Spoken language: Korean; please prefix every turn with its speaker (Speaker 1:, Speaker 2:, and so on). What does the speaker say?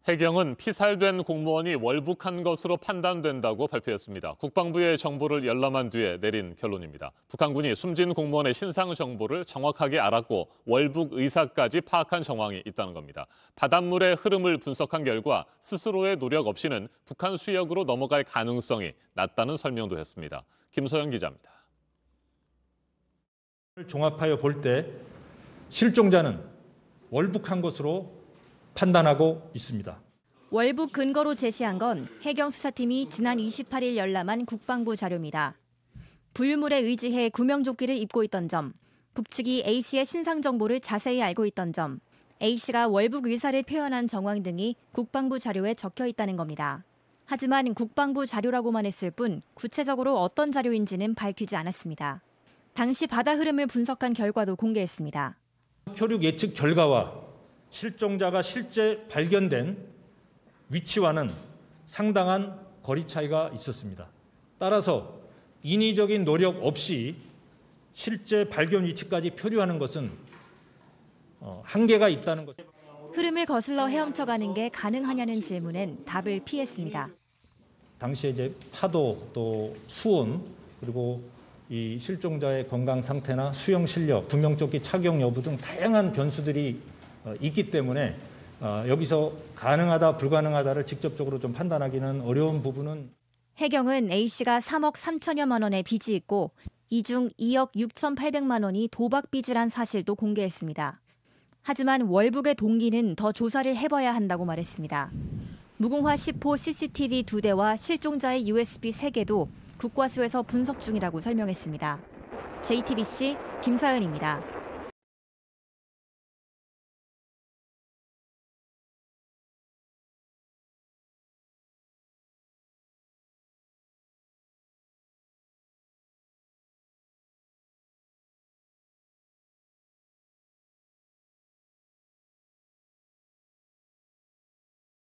Speaker 1: 해경은 피살된 공무원이 월북한 것으로 판단된다고 발표했습니다. 국방부의 정보를 열람한 뒤에 내린 결론입니다. 북한군이 숨진 공무원의 신상 정보를 정확하게 알았고 월북 의사까지 파악한 정황이 있다는 겁니다. 바닷물의 흐름을 분석한 결과 스스로의 노력 없이는 북한 수역으로 넘어갈 가능성이 낮다는 설명도 했습니다. 김서영 기자입니다.
Speaker 2: 종합하여 볼 때 실종자는 월북한 것으로 판단하고 있습니다.
Speaker 3: 월북 근거로 제시한 건 해경 수사팀이 지난 28일 열람한 국방부 자료입니다. 부유물에 의지해 구명조끼를 입고 있던 점, 북측이 A씨의 신상 정보를 자세히 알고 있던 점, A씨가 월북 의사를 표현한 정황 등이 국방부 자료에 적혀 있다는 겁니다. 하지만 국방부 자료라고만 했을 뿐 구체적으로 어떤 자료인지는 밝히지 않았습니다. 당시 바다 흐름을 분석한 결과도 공개했습니다.
Speaker 2: 표류 예측 결과와 실종자가 실제 발견된 위치와는 상당한 거리 차이가 있었습니다. 따라서 인위적인 노력 없이 실제 발견 위치까지 표류하는 것은 한계가 있다는 것.
Speaker 3: 흐름을 거슬러 헤엄쳐가는 게 가능하냐는 질문엔 답을 피했습니다.
Speaker 2: 당시에 이제 파도 또 수온 그리고 이 실종자의 건강 상태나 수영 실력, 구명조끼 착용 여부 등 다양한 변수들이 있기 때문에 여기서 가능하다, 불가능하다를 직접적으로 좀 판단하기는 어려운 부분은.
Speaker 3: 해경은 A씨가 3억 3천여만 원의 빚이 있고 이 중 2억 6,800만 원이 도박 빚이란 사실도 공개했습니다. 하지만 월북의 동기는 더 조사를 해봐야 한다고 말했습니다. 무궁화 10호 CCTV 2대와 실종자의 USB 3개도 국과수에서 분석 중이라고 설명했습니다. JTBC 김사연입니다.